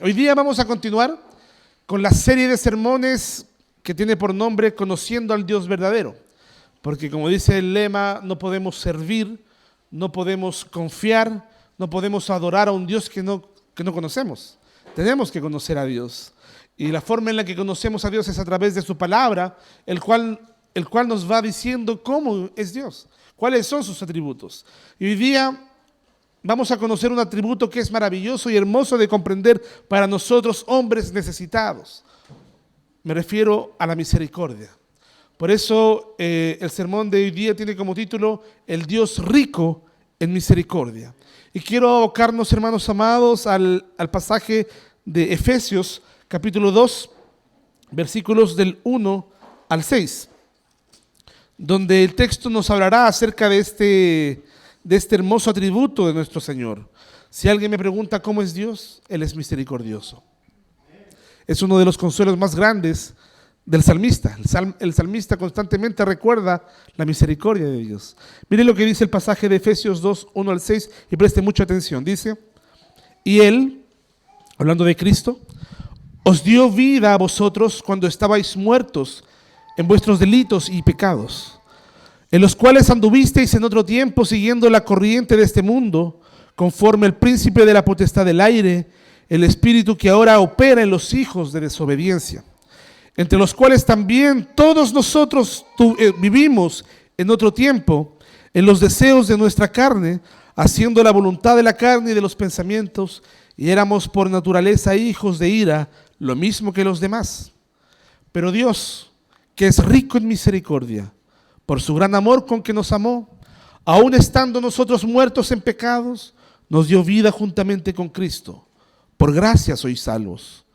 Hoy día vamos a continuar con la serie de sermones que tiene por nombre Conociendo al Dios verdadero. Porque como dice el lema, no podemos servir, no podemos confiar, no podemos adorar a un Dios que no conocemos. Tenemos que conocer a Dios. Y la forma en la que conocemos a Dios es a través de su palabra, el cual nos va diciendo cómo es Dios, cuáles son sus atributos. Y hoy día vamos a conocer un atributo que es maravilloso y hermoso de comprender para nosotros, hombres necesitados. Me refiero a la misericordia. Por eso el sermón de hoy día tiene como título El Dios rico en misericordia. Y quiero abocarnos, hermanos amados, al pasaje de Efesios, capítulo 2, versículos del 1 al 6, donde el texto nos hablará acerca de este hermoso atributo de nuestro Señor. Si alguien me pregunta cómo es Dios, Él es misericordioso. Es uno de los consuelos más grandes del salmista. El salmista constantemente recuerda la misericordia de Dios. Miren lo que dice el pasaje de Efesios 2, 1 al 6 y preste mucha atención. Dice, y Él, hablando de Cristo, os dio vida a vosotros cuando estabais muertos en vuestros delitos y pecados, en los cuales anduvisteis en otro tiempo siguiendo la corriente de este mundo, conforme al príncipe de la potestad del aire, el espíritu que ahora opera en los hijos de desobediencia, entre los cuales también todos nosotros vivimos en otro tiempo, en los deseos de nuestra carne, haciendo la voluntad de la carne y de los pensamientos, y éramos por naturaleza hijos de ira, lo mismo que los demás. Pero Dios, que es rico en misericordia, por su gran amor con que nos amó, aun estando nosotros muertos en pecados, nos dio vida juntamente con Cristo. Por gracia sois salvos.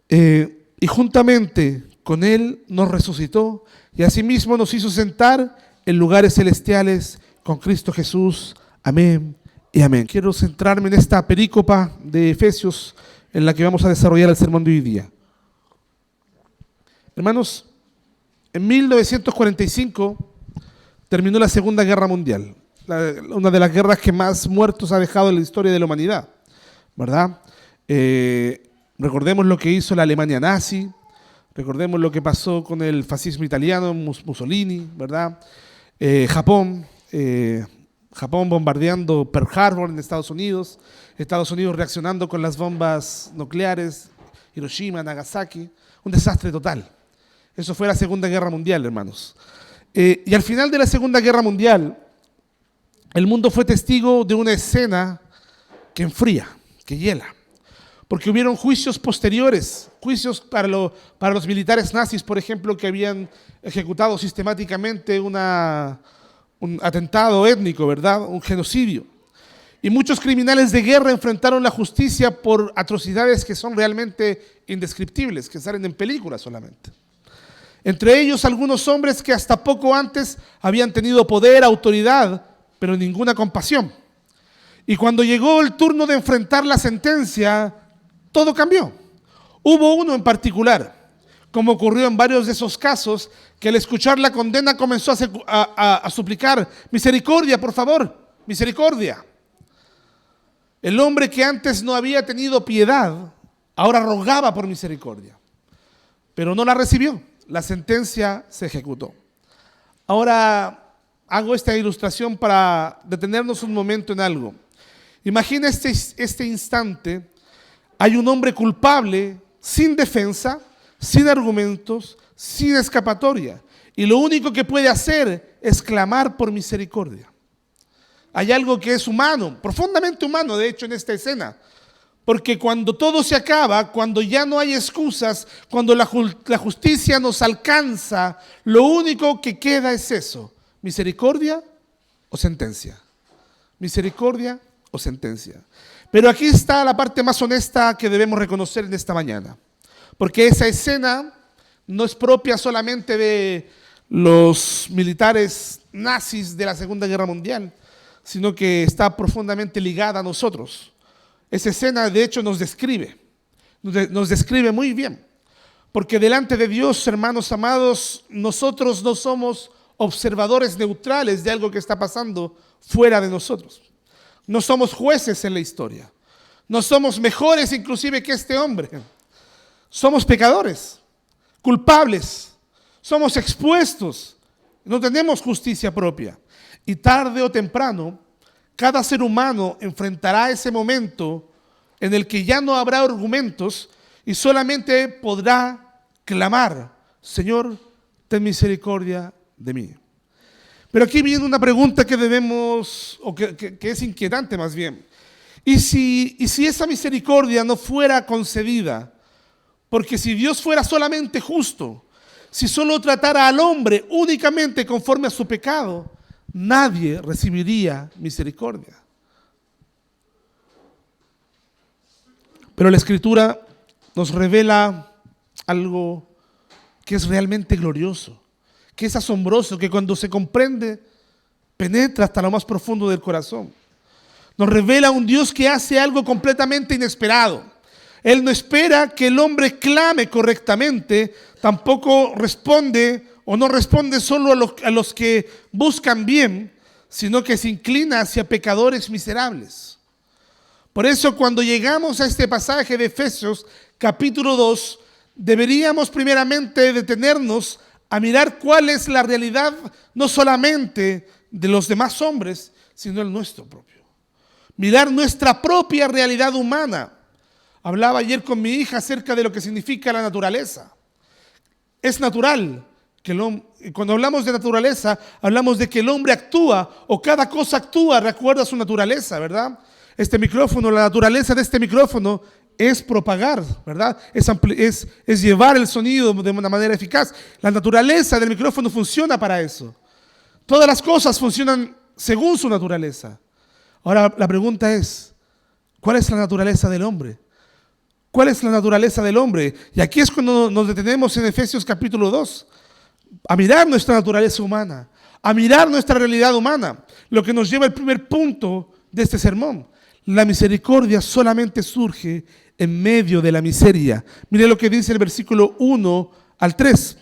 Y juntamente con Él nos resucitó y asimismo nos hizo sentar en lugares celestiales con Cristo Jesús. Amén y amén. Quiero centrarme en esta perícopa de Efesios en la que vamos a desarrollar el sermón de hoy día. Hermanos, en 1945 terminó la Segunda Guerra Mundial, una de las guerras que más muertos ha dejado en la historia de la humanidad, ¿verdad? Recordemos lo que hizo la Alemania nazi, recordemos lo que pasó con el fascismo italiano, Mussolini, ¿verdad? Japón bombardeando Pearl Harbor en Estados Unidos reaccionando con las bombas nucleares, Hiroshima, Nagasaki, un desastre total. Eso fue la Segunda Guerra Mundial, hermanos. Y al final de la Segunda Guerra Mundial, el mundo fue testigo de una escena que enfría, que hiela. Porque hubieron juicios posteriores, juicios para los militares nazis, por ejemplo, que habían ejecutado sistemáticamente un atentado étnico, ¿verdad? Un genocidio. Y muchos criminales de guerra enfrentaron la justicia por atrocidades que son realmente indescriptibles, que salen en películas solamente. Entre ellos algunos hombres que hasta poco antes habían tenido poder, autoridad, pero ninguna compasión. Y cuando llegó el turno de enfrentar la sentencia, todo cambió. Hubo uno en particular, como ocurrió en varios de esos casos, que al escuchar la condena comenzó a suplicar, misericordia, por favor, misericordia. El hombre que antes no había tenido piedad, ahora rogaba por misericordia, pero no la recibió. La sentencia se ejecutó. Ahora hago esta ilustración para detenernos un momento en algo. Imagina este instante, hay un hombre culpable, sin defensa, sin argumentos, sin escapatoria, y lo único que puede hacer es clamar por misericordia. Hay algo que es humano, profundamente humano, de hecho, en esta escena. Porque cuando todo se acaba, cuando ya no hay excusas, cuando la justicia nos alcanza, lo único que queda es eso: misericordia o sentencia. Misericordia o sentencia. Pero aquí está la parte más honesta que debemos reconocer en esta mañana. Porque esa escena no es propia solamente de los militares nazis de la Segunda Guerra Mundial, sino que está profundamente ligada a nosotros. Esa escena de hecho nos describe muy bien, porque delante de Dios, hermanos amados, nosotros no somos observadores neutrales de algo que está pasando fuera de nosotros. No somos jueces en la historia. No somos mejores inclusive que este hombre. Somos pecadores, culpables, somos expuestos, no tenemos justicia propia. Y tarde o temprano, cada ser humano enfrentará ese momento en el que ya no habrá argumentos y solamente podrá clamar: Señor, ten misericordia de mí. Pero aquí viene una pregunta que debemos, o que es inquietante más bien. ¿Y si esa misericordia no fuera concedida? Porque si Dios fuera solamente justo, si solo tratara al hombre únicamente conforme a su pecado, nadie recibiría misericordia. Pero la Escritura nos revela algo que es realmente glorioso, que es asombroso, que cuando se comprende, penetra hasta lo más profundo del corazón. Nos revela un Dios que hace algo completamente inesperado. Él no espera que el hombre clame correctamente, tampoco responde o no responde solo a los que buscan bien, sino que se inclina hacia pecadores miserables. Por eso cuando llegamos a este pasaje de Efesios capítulo 2, deberíamos primeramente detenernos a mirar cuál es la realidad no solamente de los demás hombres, sino el nuestro propio. Mirar nuestra propia realidad humana. Hablaba ayer con mi hija acerca de lo que significa la naturaleza. Es natural que cuando hablamos de naturaleza, hablamos de que el hombre actúa o cada cosa actúa de acuerdo a su naturaleza, ¿verdad? Este micrófono, la naturaleza de este micrófono es propagar, ¿verdad? Es llevar el sonido de una manera eficaz. La naturaleza del micrófono funciona para eso. Todas las cosas funcionan según su naturaleza. Ahora la pregunta es, ¿cuál es la naturaleza del hombre? ¿Cuál es la naturaleza del hombre? Y aquí es cuando nos detenemos en Efesios capítulo 2, a mirar nuestra naturaleza humana, a mirar nuestra realidad humana, lo que nos lleva al primer punto de este sermón. La misericordia solamente surge en medio de la miseria. Mire lo que dice el versículo 1 al 3.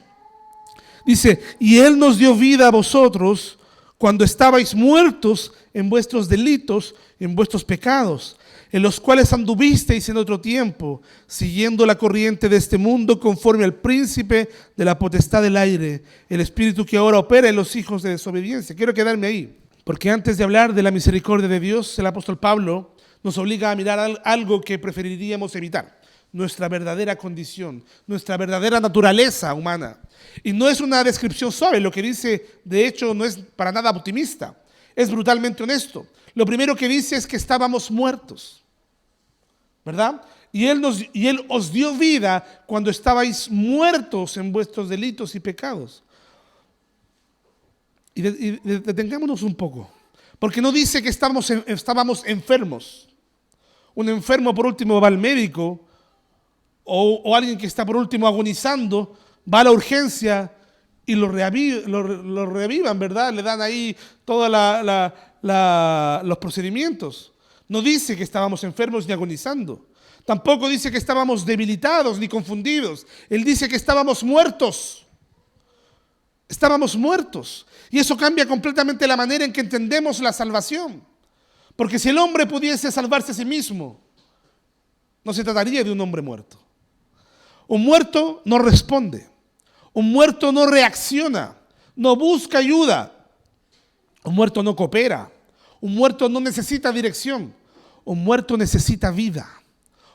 Dice, y Él nos dio vida a vosotros cuando estabais muertos en vuestros delitos, en vuestros pecados, en los cuales anduvisteis en otro tiempo, siguiendo la corriente de este mundo conforme al príncipe de la potestad del aire, el espíritu que ahora opera en los hijos de desobediencia. Quiero quedarme ahí, porque antes de hablar de la misericordia de Dios, el apóstol Pablo nos obliga a mirar algo que preferiríamos evitar: nuestra verdadera condición, nuestra verdadera naturaleza humana. Y no es una descripción suave, lo que dice, de hecho, no es para nada optimista, es brutalmente honesto. Lo primero que dice es que estábamos muertos, ¿verdad? Y Él os dio vida cuando estabais muertos en vuestros delitos y pecados. Y detengámonos un poco, porque no dice que estábamos enfermos. Un enfermo por último va al médico, o alguien que está por último agonizando, va a la urgencia y lo reavivan, ¿verdad? Le dan ahí todos los procedimientos. No dice que estábamos enfermos ni agonizando. Tampoco dice que estábamos debilitados ni confundidos. Él dice que estábamos muertos. Estábamos muertos. Y eso cambia completamente la manera en que entendemos la salvación. Porque si el hombre pudiese salvarse a sí mismo, no se trataría de un hombre muerto. Un muerto no responde. Un muerto no reacciona. No busca ayuda. Un muerto no coopera. Un muerto no necesita dirección. Un muerto necesita vida.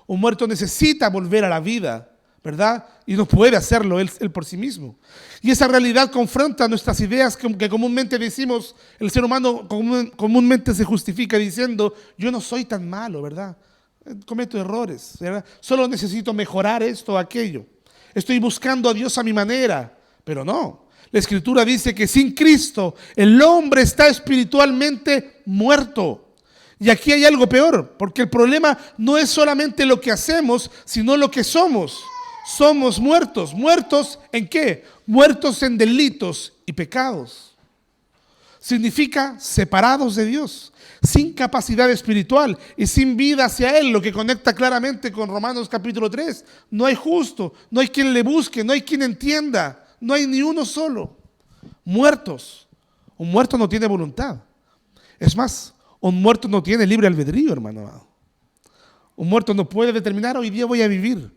Un muerto necesita volver a la vida, ¿verdad? Y no puede hacerlo él por sí mismo. Y esa realidad confronta nuestras ideas que comúnmente decimos. El ser humano comúnmente se justifica diciendo: yo no soy tan malo, ¿verdad? Cometo errores, ¿verdad? Solo necesito mejorar esto o aquello. Estoy buscando a Dios a mi manera. Pero no. La Escritura dice que sin Cristo el hombre está espiritualmente muerto. Y aquí hay algo peor, porque el problema no es solamente lo que hacemos, sino lo que somos. Somos muertos. ¿Muertos en qué? Muertos en delitos y pecados. Significa separados de Dios, sin capacidad espiritual y sin vida hacia Él, lo que conecta claramente con Romanos capítulo 3. No hay justo, no hay quien le busque, no hay quien entienda, no hay ni uno solo. Muertos. Un muerto no tiene voluntad. Es más, un muerto no tiene libre albedrío, hermano. Un muerto no puede determinar, hoy día voy a vivir.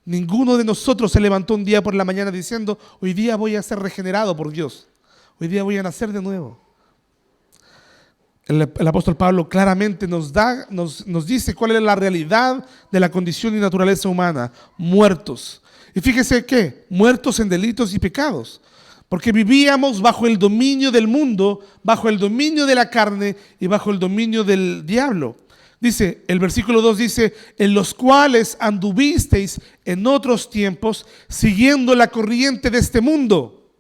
Ninguno de nosotros se levantó un día por la mañana diciendo, hoy día voy a ser regenerado por Dios. Hoy día voy a nacer de nuevo. El apóstol Pablo claramente nos dice cuál es la realidad de la condición y naturaleza humana. Muertos. Y fíjese que, muertos en delitos y pecados. Porque vivíamos bajo el dominio del mundo, bajo el dominio de la carne y bajo el dominio del diablo. Dice, el versículo 2 dice, en los cuales anduvisteis en otros tiempos, siguiendo la corriente de este mundo.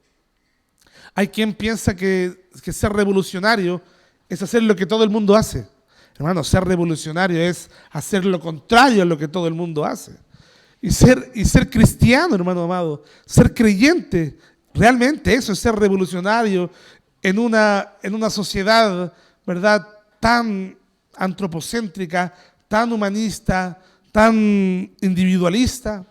Hay quien piensa que ser revolucionario es hacer lo que todo el mundo hace. Hermano, ser revolucionario es hacer lo contrario a lo que todo el mundo hace. Y ser cristiano, hermano amado, ser creyente, realmente eso es ser revolucionario en una sociedad, ¿verdad?, tan antropocéntrica, tan humanista, tan individualista.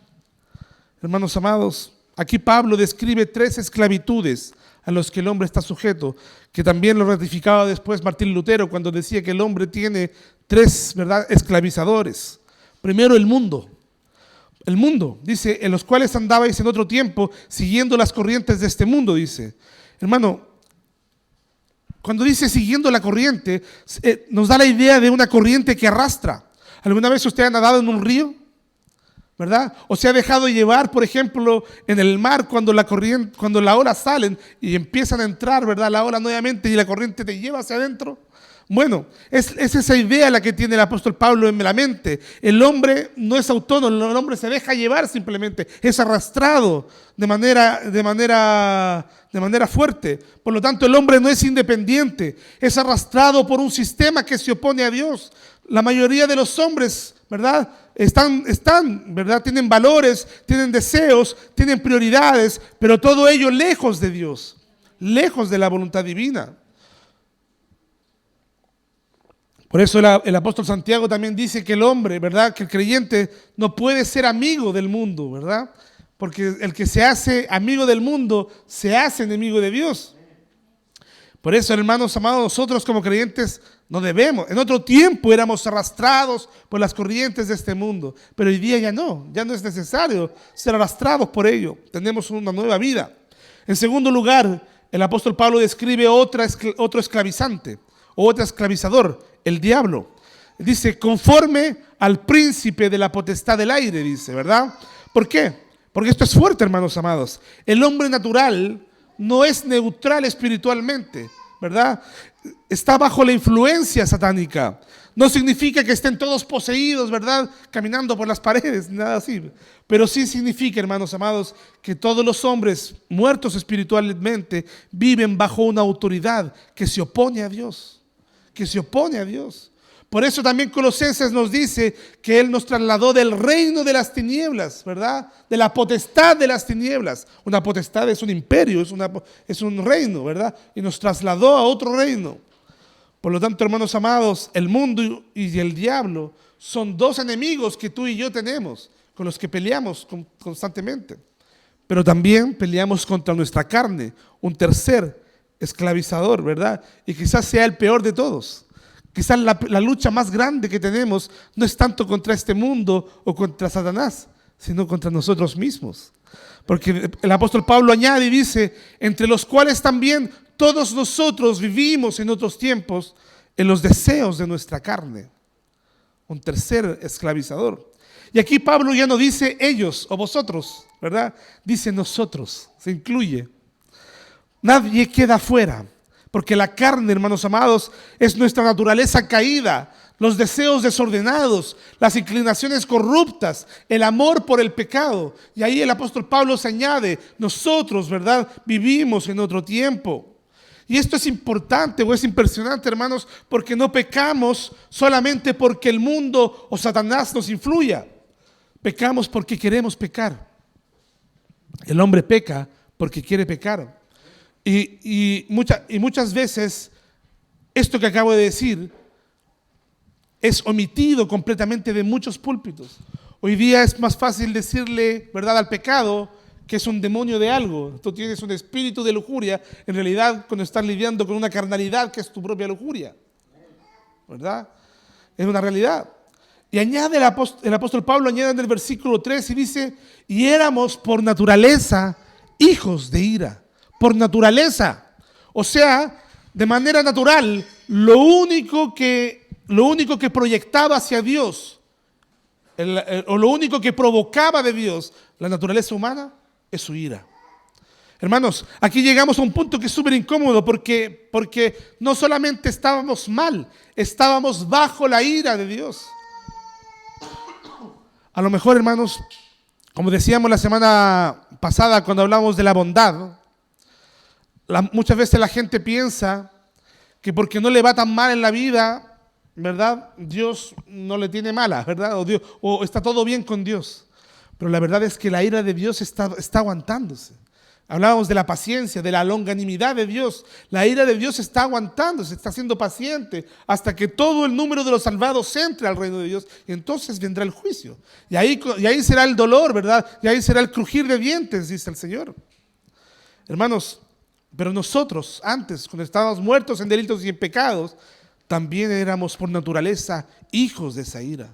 Hermanos amados, aquí Pablo describe 3 esclavitudes a los que el hombre está sujeto, que también lo ratificaba después Martín Lutero cuando decía que el hombre tiene 3, ¿verdad?, esclavizadores. Primero, el mundo. El mundo, dice, en los cuales andabais en otro tiempo, siguiendo las corrientes de este mundo, dice. Hermano, cuando dice siguiendo la corriente, nos da la idea de una corriente que arrastra. ¿Alguna vez usted ha nadado en un río? ¿Verdad? O se ha dejado llevar, por ejemplo, en el mar cuando las olas salen y empiezan a entrar, ¿verdad?, la ola nuevamente y la corriente te lleva hacia adentro. Bueno, es esa idea la que tiene el apóstol Pablo en la mente. El hombre no es autónomo, el hombre se deja llevar simplemente, es arrastrado de manera fuerte. Por lo tanto, el hombre no es independiente, es arrastrado por un sistema que se opone a Dios. La mayoría de los hombres, ¿verdad?, ¿verdad?, tienen valores, tienen deseos, tienen prioridades, pero todo ello lejos de Dios, lejos de la voluntad divina. Por eso el apóstol Santiago también dice que el hombre, ¿verdad?, que el creyente no puede ser amigo del mundo, ¿verdad? Porque el que se hace amigo del mundo se hace enemigo de Dios. Por eso, hermanos amados, nosotros como creyentes no debemos. En otro tiempo éramos arrastrados por las corrientes de este mundo, pero hoy día ya no es necesario ser arrastrados por ello. Tenemos una nueva vida. En segundo lugar, el apóstol Pablo describe otro esclavizante, o otro esclavizador, el diablo. Dice, conforme al príncipe de la potestad del aire, dice, ¿verdad? ¿Por qué? Porque esto es fuerte, hermanos amados. El hombre natural no es neutral espiritualmente, ¿verdad? Está bajo la influencia satánica. No significa que estén todos poseídos, ¿verdad?, caminando por las paredes, nada así. Pero sí significa, hermanos amados, que todos los hombres muertos espiritualmente viven bajo una autoridad que se opone a Dios. Que se opone a Dios. Por eso también Colosenses nos dice que Él nos trasladó del reino de las tinieblas, ¿verdad?, de la potestad de las tinieblas. Una potestad es un imperio, es un reino, ¿verdad?, y nos trasladó a otro reino. Por lo tanto, hermanos amados, el mundo y el diablo son 2 enemigos que tú y yo tenemos, con los que peleamos constantemente. Pero también peleamos contra nuestra carne, un tercer esclavizador, ¿verdad? Y quizás sea el peor de todos. Quizás la lucha más grande que tenemos no es tanto contra este mundo o contra Satanás, sino contra nosotros mismos. Porque el apóstol Pablo añade y dice, entre los cuales también todos nosotros vivimos en otros tiempos en los deseos de nuestra carne. Un tercer esclavizador. Y aquí Pablo ya no dice ellos o vosotros, ¿verdad? Dice nosotros, se incluye. Nadie queda fuera, porque la carne, hermanos amados, es nuestra naturaleza caída, los deseos desordenados, las inclinaciones corruptas, el amor por el pecado. Y ahí el apóstol Pablo se añade, nosotros, ¿verdad?, vivimos en otro tiempo. Y esto es importante o es impresionante, hermanos, porque no pecamos solamente porque el mundo o Satanás nos influya. Pecamos porque queremos pecar. El hombre peca porque quiere pecar. Y muchas veces esto que acabo de decir es omitido completamente de muchos púlpitos. Hoy día es más fácil decirle, ¿verdad?, al pecado que es un demonio de algo. Tú tienes un espíritu de lujuria, en realidad cuando estás lidiando con una carnalidad que es tu propia lujuria, ¿verdad? Es una realidad. Y añade el apóstol Pablo, añade en el versículo 3 y dice, y éramos por naturaleza hijos de ira, por naturaleza. O sea, de manera natural, lo único que proyectaba hacia Dios, o lo único que provocaba de Dios la naturaleza humana, es su ira. Hermanos, aquí llegamos a un punto que es súper incómodo porque no solamente estábamos mal, estábamos bajo la ira de Dios. A lo mejor, hermanos, como decíamos la semana pasada cuando hablamos de la bondad, muchas veces la gente piensa que porque no le va tan mal en la vida, ¿verdad? Dios no le tiene mala, ¿verdad? O está todo bien con Dios. Pero la verdad es que la ira de Dios está aguantándose. Hablábamos de la paciencia, de la longanimidad de Dios. La ira de Dios está aguantándose, está siendo paciente hasta que todo el número de los salvados entre al reino de Dios. Y entonces vendrá el juicio. Y ahí será el dolor, ¿verdad? Y ahí será el crujir de dientes, dice el Señor. Hermanos, pero nosotros antes, cuando estábamos muertos en delitos y en pecados, también éramos por naturaleza hijos de esa ira.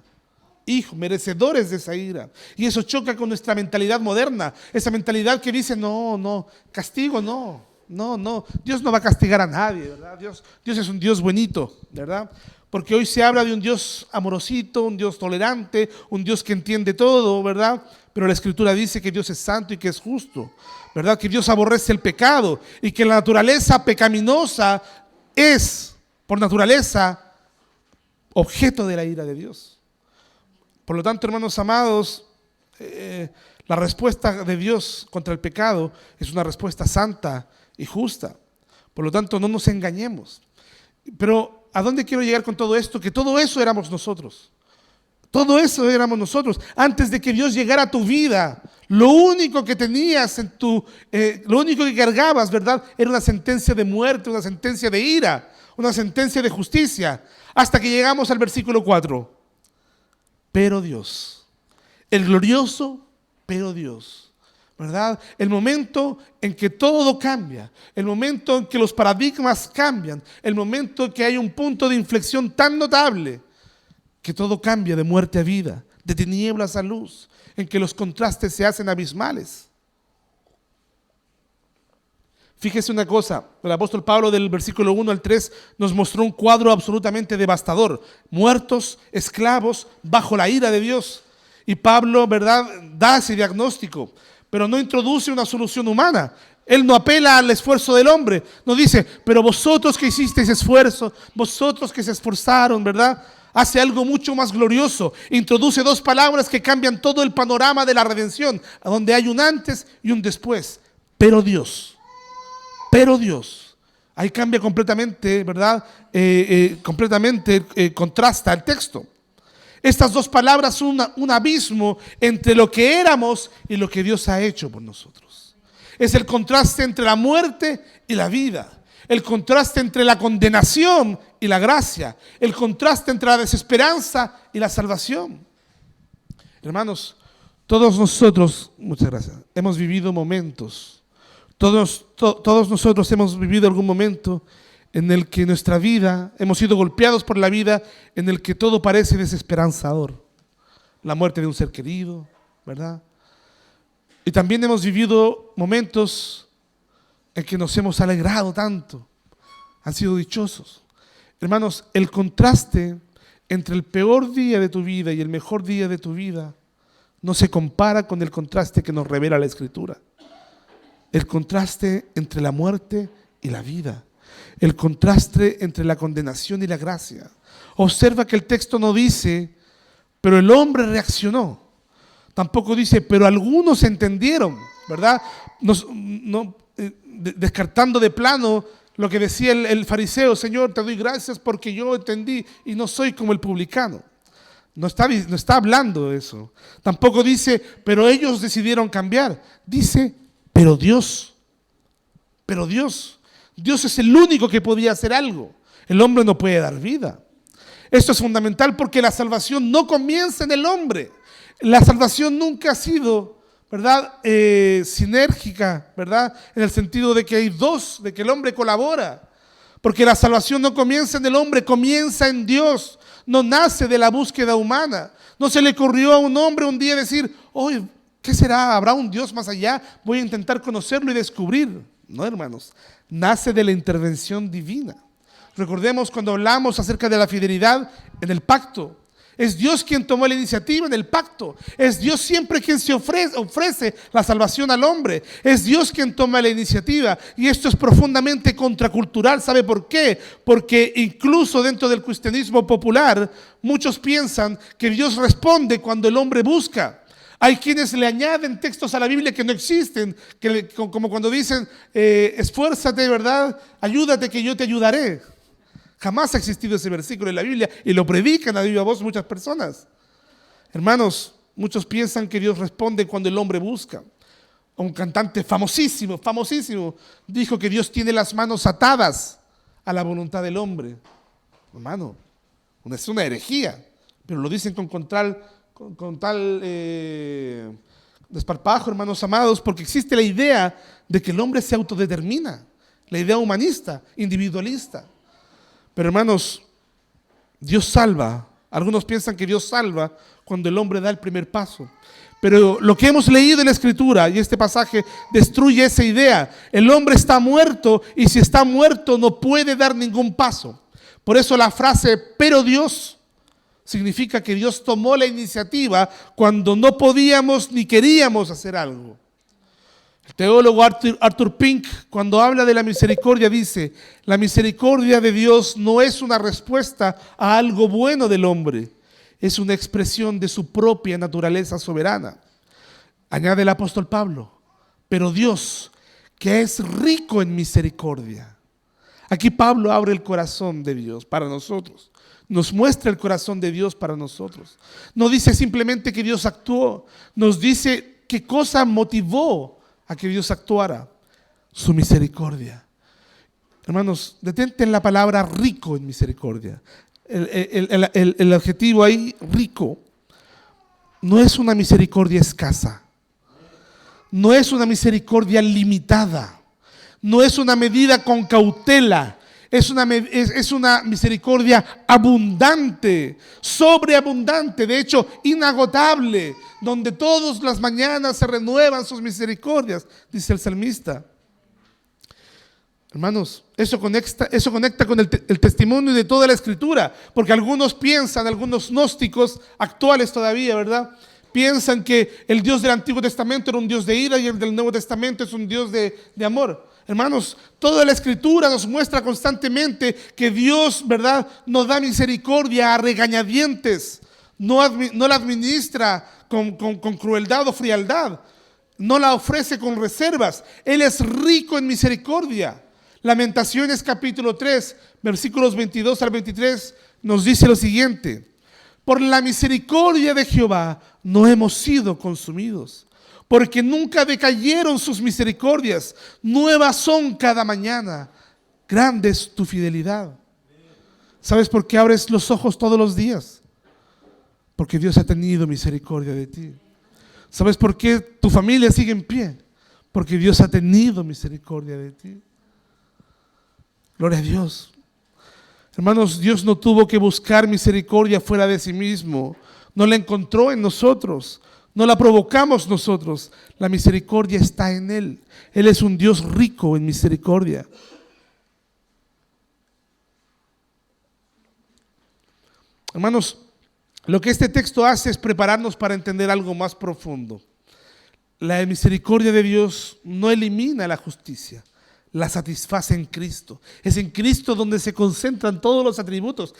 Hijos, merecedores de esa ira. Y eso choca con nuestra mentalidad moderna. Esa mentalidad que dice, no, castigo no. Dios no va a castigar a nadie, ¿verdad? Dios es un Dios buenito, ¿verdad? Porque hoy se habla de un Dios amorosito, un Dios tolerante, un Dios que entiende todo, ¿verdad? Pero la Escritura dice que Dios es santo y que es justo, ¿verdad? Que Dios aborrece el pecado y que la naturaleza pecaminosa es, por naturaleza, objeto de la ira de Dios. Por lo tanto, hermanos amados, la respuesta de Dios contra el pecado es una respuesta santa y justa. Por lo tanto, no nos engañemos. Pero, ¿a dónde quiero llegar con todo esto? Que todo eso éramos nosotros. Todo eso éramos nosotros. Antes de que Dios llegara a tu vida, lo único que tenías lo único que cargabas, ¿verdad? Era una sentencia de muerte, una sentencia de ira, una sentencia de justicia. Hasta que llegamos al versículo 4. Pero Dios, el glorioso, pero Dios, ¿verdad? El momento en que todo cambia, el momento en que los paradigmas cambian, el momento en que hay un punto de inflexión tan notable, que todo cambia de muerte a vida, de tinieblas a luz, en que los contrastes se hacen abismales. Fíjese una cosa, el apóstol Pablo del versículo 1 al 3 nos mostró un cuadro absolutamente devastador. Muertos, esclavos, bajo la ira de Dios. Y Pablo, ¿verdad?, da ese diagnóstico, pero no introduce una solución humana. Él no apela al esfuerzo del hombre. No dice, pero vosotros que hicisteis esfuerzo, vosotros que se esforzaron, ¿verdad?, hace algo mucho más glorioso. Introduce dos palabras que cambian todo el panorama de la redención, donde hay un antes y un después. Pero Dios. Ahí cambia completamente, ¿verdad? Contrasta el texto. Estas dos palabras son un abismo entre lo que éramos y lo que Dios ha hecho por nosotros. Es el contraste entre la muerte y la vida. El contraste entre la condenación y la gracia. El contraste entre la desesperanza y la salvación. Hermanos, todos nosotros, muchas gracias, hemos vivido momentos. Todos nosotros hemos vivido algún momento en el que nuestra vida, hemos sido golpeados por la vida, en el que todo parece desesperanzador. La muerte de un ser querido, ¿verdad? Y también hemos vivido momentos en que nos hemos alegrado tanto, han sido dichosos. Hermanos, el contraste entre el peor día de tu vida y el mejor día de tu vida no se compara con el contraste que nos revela la Escritura. El contraste entre la muerte y la vida. El contraste entre la condenación y la gracia. Observa que el texto no dice, pero el hombre reaccionó. Tampoco dice, pero algunos entendieron, ¿verdad? Descartando de plano lo que decía el fariseo, Señor, te doy gracias porque yo entendí y no soy como el publicano. No está hablando de eso. Tampoco dice, pero ellos decidieron cambiar. Dice, pero Dios es el único que podía hacer algo. El hombre no puede dar vida. Esto es fundamental porque la salvación no comienza en el hombre. La salvación nunca ha sido, ¿verdad?, sinérgica, ¿verdad?, en el sentido de que hay dos, de que el hombre colabora. Porque la salvación no comienza en el hombre, comienza en Dios. no nace de la búsqueda humana. No se le ocurrió a un hombre un día decir, oye, ¿qué será? ¿Habrá un Dios más allá? Voy a intentar conocerlo y descubrir. No, hermanos, nace de la intervención divina. Recordemos cuando hablamos acerca de la fidelidad en el pacto. Es Dios quien tomó la iniciativa en el pacto. Es Dios siempre quien se ofrece la salvación al hombre. Es Dios quien toma la iniciativa. Y esto es profundamente contracultural. ¿Sabe por qué? Porque incluso dentro del cristianismo popular, muchos piensan que Dios responde cuando el hombre busca. Hay quienes le añaden textos a la Biblia que no existen, como cuando dicen, esfuérzate, ¿verdad? Ayúdate que yo te ayudaré. Jamás ha existido ese versículo en la Biblia y lo predican a viva voz muchas personas. Hermanos, muchos piensan que Dios responde cuando el hombre busca. Un cantante famosísimo, dijo que Dios tiene las manos atadas a la voluntad del hombre. Hermano, es una herejía, pero lo dicen con tal desparpajo, hermanos amados, porque existe la idea de que el hombre se autodetermina, la idea humanista, individualista. Pero hermanos, Dios salva. Algunos piensan que Dios salva cuando el hombre da el primer paso. Pero lo que hemos leído en la Escritura y este pasaje destruye esa idea. El hombre está muerto y si está muerto no puede dar ningún paso. Por eso la frase, pero Dios, significa que Dios tomó la iniciativa cuando no podíamos ni queríamos hacer algo. El teólogo Arthur Pink, cuando habla de la misericordia, dice, la misericordia de Dios no es una respuesta a algo bueno del hombre, es una expresión de su propia naturaleza soberana. Añade el apóstol Pablo, pero Dios, que es rico en misericordia. Aquí Pablo abre el corazón de Dios para nosotros. Nos muestra el corazón de Dios para nosotros. No dice simplemente que Dios actuó, nos dice qué cosa motivó a que Dios actuara, su misericordia. Hermanos, detente en la palabra rico en misericordia. El adjetivo ahí, rico, no es una misericordia escasa, no es una misericordia limitada, no es una medida con cautela, es una misericordia abundante, sobreabundante, de hecho inagotable, donde todas las mañanas se renuevan sus misericordias, dice el salmista. Hermanos, eso conecta con el testimonio de toda la Escritura, porque algunos piensan, algunos gnósticos actuales todavía, ¿verdad?, piensan que el Dios del Antiguo Testamento era un Dios de ira y el del Nuevo Testamento es un Dios de amor. Hermanos, toda la Escritura nos muestra constantemente que Dios, ¿verdad?, nos da misericordia a regañadientes, no la administra con crueldad o frialdad, no la ofrece con reservas. Él es rico en misericordia. Lamentaciones capítulo 3, versículos 22 al 23 nos dice lo siguiente: por la misericordia de Jehová no hemos sido consumidos, porque nunca decayeron sus misericordias, nuevas son cada mañana, grande es tu fidelidad. ¿Sabes por qué abres los ojos todos los días? Porque Dios ha tenido misericordia de ti. ¿Sabes por qué tu familia sigue en pie? Porque Dios ha tenido misericordia de ti. Gloria a Dios. Hermanos, Dios no tuvo que buscar misericordia fuera de sí mismo. No la encontró en nosotros. No la provocamos nosotros. La misericordia está en Él. Él es un Dios rico en misericordia. Hermanos, lo que este texto hace es prepararnos para entender algo más profundo. La misericordia de Dios no elimina la justicia, la satisface en Cristo. Es en Cristo donde se concentran todos los atributos.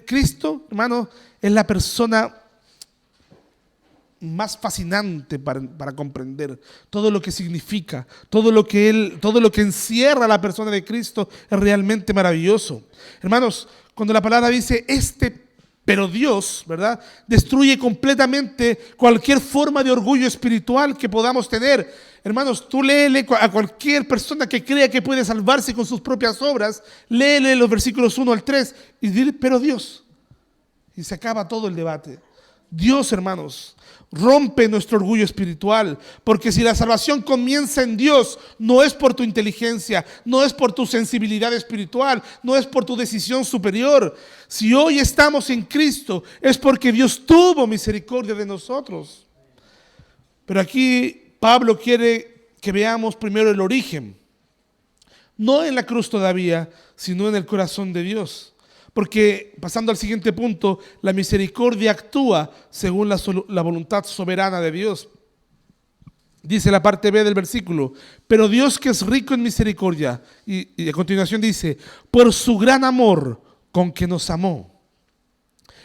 Cristo, hermano, es la persona más fascinante para comprender todo lo que significa, todo lo que encierra la persona de Cristo es realmente maravilloso. Hermanos, cuando la palabra dice pero Dios, ¿verdad?, destruye completamente cualquier forma de orgullo espiritual que podamos tener. Hermanos, tú léele a cualquier persona que crea que puede salvarse con sus propias obras, léele los versículos 1 al 3 y dile, pero Dios. Y se acaba todo el debate. Dios, hermanos, rompe nuestro orgullo espiritual, porque si la salvación comienza en Dios, no es por tu inteligencia, no es por tu sensibilidad espiritual, no es por tu decisión superior. Si hoy estamos en Cristo, es porque Dios tuvo misericordia de nosotros. Pero aquí Pablo quiere que veamos primero el origen, no en la cruz todavía, sino en el corazón de Dios. Porque, pasando al siguiente punto, la misericordia actúa según la voluntad soberana de Dios. Dice la parte B del versículo: pero Dios, que es rico en misericordia, y a continuación dice, por su gran amor con que nos amó.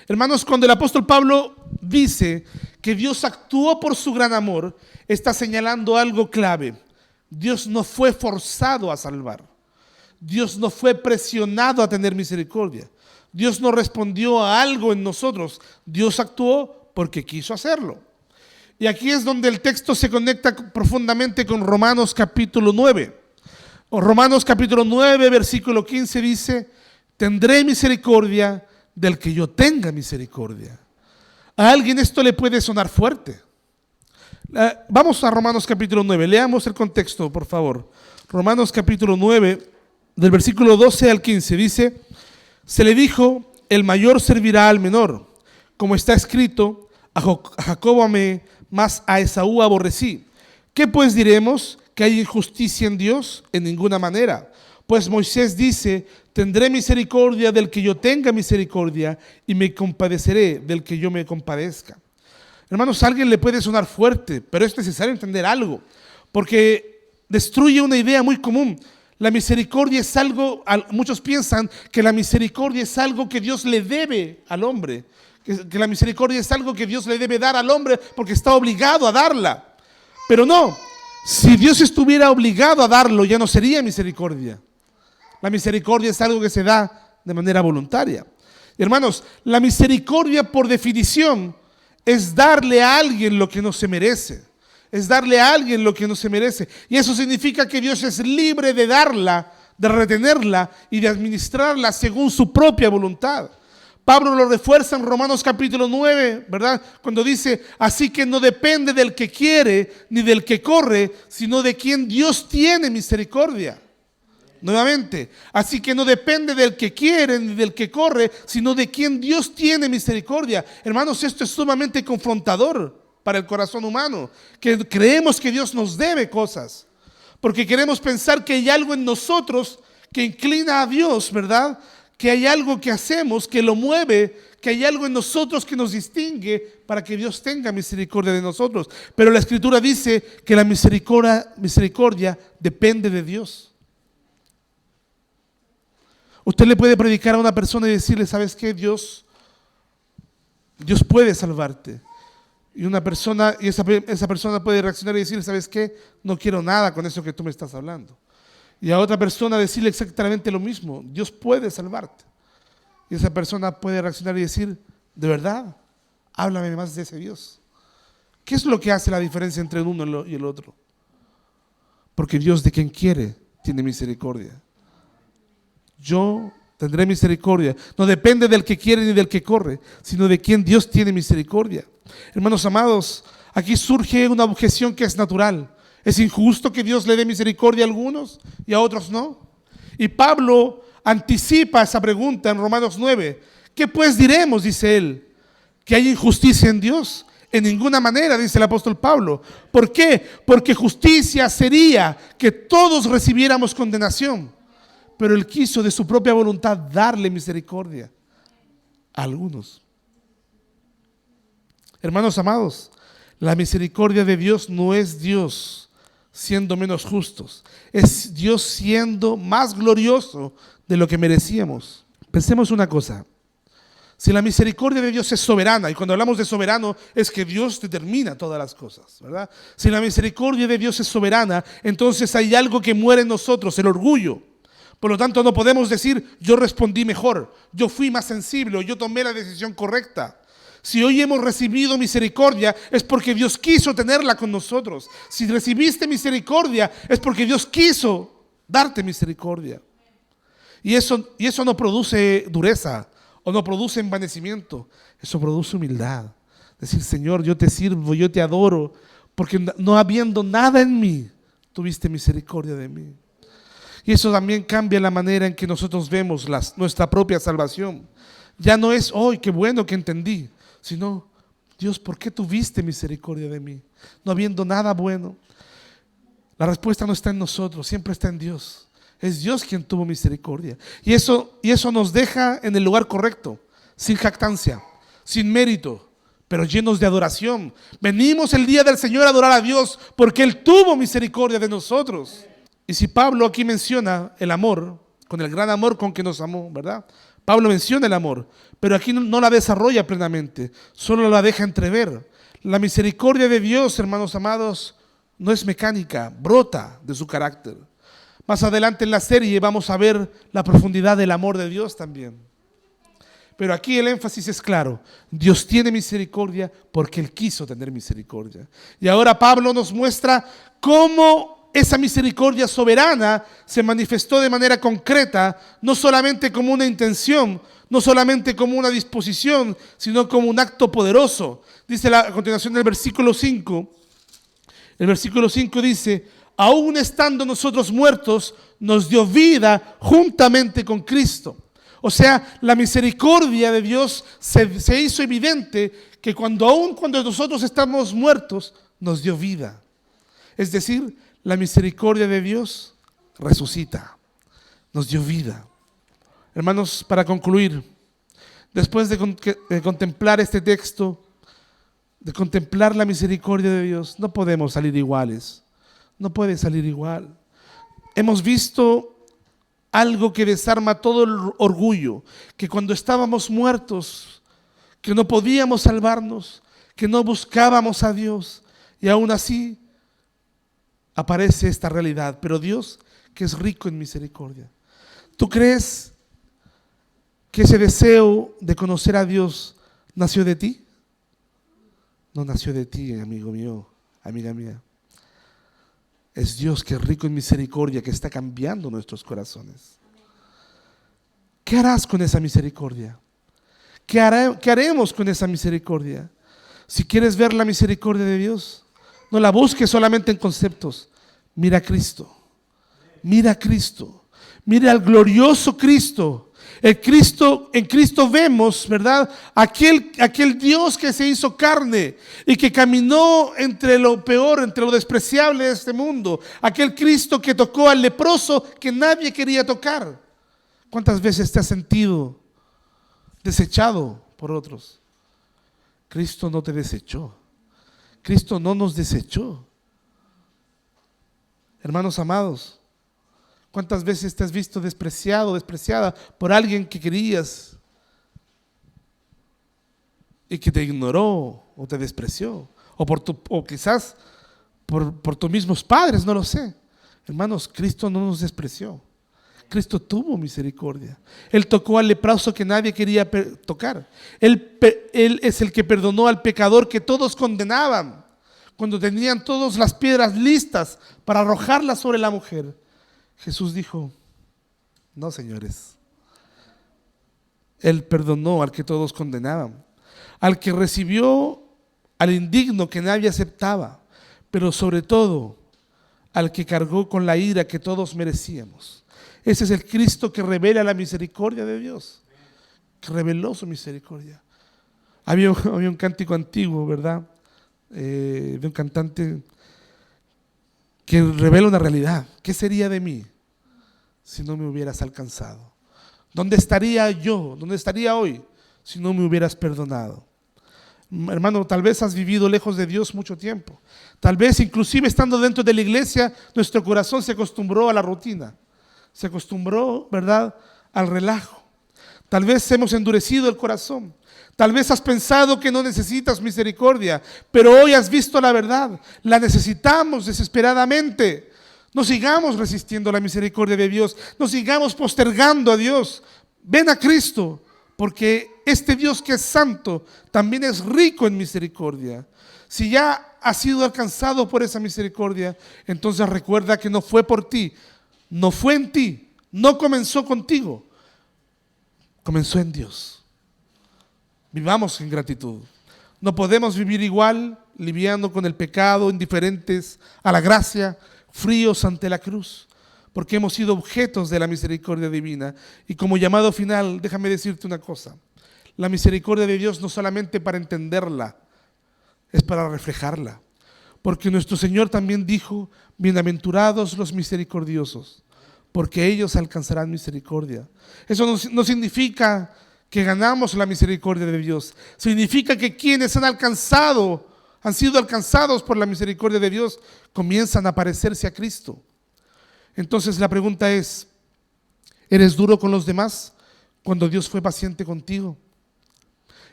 Hermanos, cuando el apóstol Pablo dice que Dios actuó por su gran amor, está señalando algo clave. Dios no fue forzado a salvar. Dios no fue presionado a tener misericordia. Dios no respondió a algo en nosotros. Dios actuó porque quiso hacerlo. Y aquí es donde el texto se conecta profundamente con Romanos capítulo 9. Romanos capítulo 9, versículo 15 dice: tendré misericordia del que yo tenga misericordia. A alguien esto le puede sonar fuerte. Vamos a Romanos capítulo 9, leamos el contexto, por favor. Romanos capítulo 9, del versículo 12 al 15, dice: se le dijo, el mayor servirá al menor. Como está escrito, a Jacob amé, mas a Esaú aborrecí. ¿Qué pues diremos? ¿Que hay injusticia en Dios? En ninguna manera. Pues Moisés dice, tendré misericordia del que yo tenga misericordia y me compadeceré del que yo me compadezca. Hermanos, a alguien le puede sonar fuerte, pero es necesario entender algo, porque destruye una idea muy común. La misericordia es algo, muchos piensan que la misericordia es algo que Dios le debe al hombre, que la misericordia es algo que Dios le debe dar al hombre porque está obligado a darla. Pero no, si Dios estuviera obligado a darlo, ya no sería misericordia. La misericordia es algo que se da de manera voluntaria. Hermanos, la misericordia por definición es darle a alguien lo que no se merece. Es darle a alguien lo que no se merece. Y eso significa que Dios es libre de darla, de retenerla y de administrarla según su propia voluntad. Pablo lo refuerza en Romanos capítulo 9, ¿verdad? Cuando dice, así que no depende del que quiere ni del que corre, sino de quien Dios tiene misericordia. Nuevamente, así que no depende del que quiere ni del que corre, sino de quien Dios tiene misericordia. Hermanos, esto es sumamente confrontador para el corazón humano, que creemos que Dios nos debe cosas, porque queremos pensar que hay algo en nosotros que inclina a Dios, ¿verdad? Que hay algo que hacemos que lo mueve, que hay algo en nosotros que nos distingue para que Dios tenga misericordia de nosotros. Pero la Escritura dice que la misericordia depende de Dios. Usted le puede predicar a una persona y decirle, ¿sabes qué? Dios puede salvarte. Y esa persona puede reaccionar y decirle, ¿sabes qué? No quiero nada con eso que tú me estás hablando. Y a otra persona decirle exactamente lo mismo, Dios puede salvarte. Y esa persona puede reaccionar y decir, ¿de verdad? Háblame más de ese Dios. ¿Qué es lo que hace la diferencia entre el uno y el otro? Porque Dios de quien quiere tiene misericordia. Yo tendré misericordia. No depende del que quiere ni del que corre, sino de quien Dios tiene misericordia. Hermanos amados, aquí surge una objeción que es natural. ¿Es injusto que Dios le dé misericordia a algunos y a otros no? Y Pablo anticipa esa pregunta en Romanos 9. ¿Qué pues diremos? Dice él. ¿Que hay injusticia en Dios? En ninguna manera, dice el apóstol Pablo. ¿Por qué? Porque justicia sería que todos recibiéramos condenación. Pero Él quiso de su propia voluntad darle misericordia a algunos. Hermanos amados, la misericordia de Dios no es Dios siendo menos justos, es Dios siendo más glorioso de lo que merecíamos. Pensemos una cosa, si la misericordia de Dios es soberana, y cuando hablamos de soberano es que Dios determina todas las cosas, ¿verdad? Si la misericordia de Dios es soberana, entonces hay algo que muere en nosotros, el orgullo. Por lo tanto, no podemos decir, yo respondí mejor, yo fui más sensible, o yo tomé la decisión correcta. Si hoy hemos recibido misericordia, es porque Dios quiso tenerla con nosotros. Si recibiste misericordia, es porque Dios quiso darte misericordia. Y eso no produce dureza, o no produce envanecimiento, eso produce humildad. Decir, Señor, yo te sirvo, yo te adoro, porque no habiendo nada en mí, tuviste misericordia de mí. Y eso también cambia la manera en que nosotros vemos nuestra propia salvación. Ya no es, hoy qué bueno que entendí, sino, Dios, ¿por qué tuviste misericordia de mí? No habiendo nada bueno. La respuesta no está en nosotros, siempre está en Dios. Es Dios quien tuvo misericordia. Y eso nos deja en el lugar correcto, sin jactancia, sin mérito, pero llenos de adoración. Venimos el día del Señor a adorar a Dios porque Él tuvo misericordia de nosotros. Y si Pablo aquí menciona el amor, con el gran amor con que nos amó, ¿verdad? Pablo menciona el amor, pero aquí no la desarrolla plenamente, solo la deja entrever. La misericordia de Dios, hermanos amados, no es mecánica, brota de su carácter. Más adelante en la serie vamos a ver la profundidad del amor de Dios también. Pero aquí el énfasis es claro, Dios tiene misericordia porque Él quiso tener misericordia. Y ahora Pablo nos muestra cómo esa misericordia soberana se manifestó de manera concreta, no solamente como una intención, no solamente como una disposición, sino como un acto poderoso. Dice a continuación del versículo 5, el versículo 5 dice, aún estando nosotros muertos, nos dio vida juntamente con Cristo. O sea, la misericordia de Dios se hizo evidente que aún cuando nosotros estamos muertos, nos dio vida. Es decir, la misericordia de Dios resucita, nos dio vida. Hermanos, para concluir, después de contemplar este texto, de contemplar la misericordia de Dios, no podemos salir iguales. No puede salir igual. Hemos visto algo que desarma todo el orgullo, que cuando estábamos muertos, que no podíamos salvarnos, que no buscábamos a Dios, y aún así aparece esta realidad. Pero Dios, que es rico en misericordia. ¿Tú crees que ese deseo de conocer a Dios nació de ti? No nació de ti, amigo mío, amiga mía. Es Dios que es rico en misericordia, que está cambiando nuestros corazones. ¿Qué harás con esa misericordia? ¿Qué haremos con esa misericordia? Si quieres ver la misericordia de Dios, no la busques solamente en conceptos. Mira a Cristo. Mira a Cristo. Mira al glorioso Cristo. En Cristo vemos, ¿verdad? Aquel Dios que se hizo carne y que caminó entre lo peor, entre lo despreciable de este mundo. Aquel Cristo que tocó al leproso que nadie quería tocar. ¿Cuántas veces te has sentido desechado por otros? Cristo no te desechó. Cristo no nos desechó. Hermanos amados, ¿cuántas veces te has visto despreciado, despreciada por alguien que querías y que te ignoró o te despreció? O quizás por tus mismos padres, no lo sé. Hermanos, Cristo no nos despreció. Cristo tuvo misericordia. Él tocó al leproso que nadie quería tocar. Él es el que perdonó al pecador que todos condenaban cuando tenían todas las piedras listas para arrojarlas sobre la mujer. Jesús dijo, no, señores. Él perdonó al que todos condenaban, al que recibió al indigno que nadie aceptaba, pero sobre todo al que cargó con la ira que todos merecíamos. Ese es el Cristo que revela la misericordia de Dios, que reveló su misericordia. Había un cántico antiguo, ¿verdad? De un cantante que revela una realidad. ¿Qué sería de mí si no me hubieras alcanzado? ¿Dónde estaría yo? ¿Dónde estaría hoy si no me hubieras perdonado? Hermano, tal vez has vivido lejos de Dios mucho tiempo. Tal vez inclusive estando dentro de la iglesia, nuestro corazón se acostumbró a la rutina. Se acostumbró, ¿verdad?, al relajo. Tal vez hemos endurecido el corazón. Tal vez has pensado que no necesitas misericordia, pero hoy has visto la verdad. La necesitamos desesperadamente. No sigamos resistiendo la misericordia de Dios. No sigamos postergando a Dios. Ven a Cristo, porque este Dios que es santo también es rico en misericordia. Si ya has sido alcanzado por esa misericordia, entonces recuerda que no fue por ti, no fue en ti, no comenzó contigo, comenzó en Dios. Vivamos en gratitud. No podemos vivir igual, liviando con el pecado, indiferentes a la gracia, fríos ante la cruz, porque hemos sido objetos de la misericordia divina. Y como llamado final, déjame decirte una cosa: la misericordia de Dios no solamente para entenderla, es para reflejarla. Porque nuestro Señor también dijo: bienaventurados los misericordiosos, porque ellos alcanzarán misericordia. Eso no significa que ganamos la misericordia de Dios. Significa que quienes han sido alcanzados por la misericordia de Dios, comienzan a parecerse a Cristo. Entonces la pregunta es: ¿eres duro con los demás cuando Dios fue paciente contigo?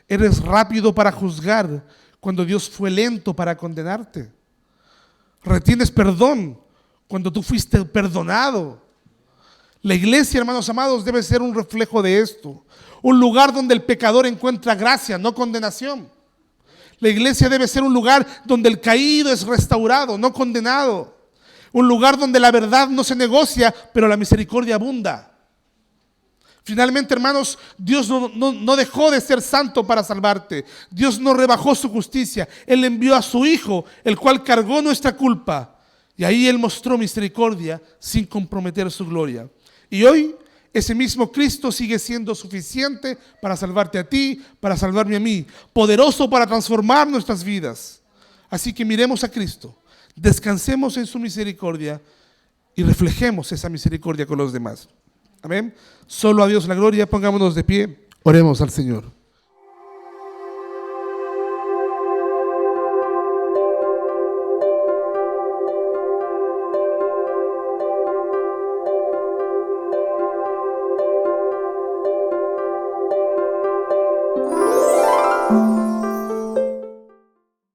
¿Eres rápido para juzgar cuando Dios fue lento para condenarte? ¿Retienes perdón cuando tú fuiste perdonado? La iglesia, hermanos amados, debe ser un reflejo de esto. Un lugar donde el pecador encuentra gracia, no condenación. La iglesia debe ser un lugar donde el caído es restaurado, no condenado. Un lugar donde la verdad no se negocia, pero la misericordia abunda. Finalmente, hermanos, Dios no dejó de ser santo para salvarte. Dios no rebajó su justicia. Él envió a su Hijo, el cual cargó nuestra culpa. Y ahí Él mostró misericordia sin comprometer su gloria. Y hoy ese mismo Cristo sigue siendo suficiente para salvarte a ti, para salvarme a mí, poderoso para transformar nuestras vidas. Así que miremos a Cristo, descansemos en su misericordia y reflejemos esa misericordia con los demás. Amén. Solo a Dios la gloria. Pongámonos de pie. Oremos al Señor.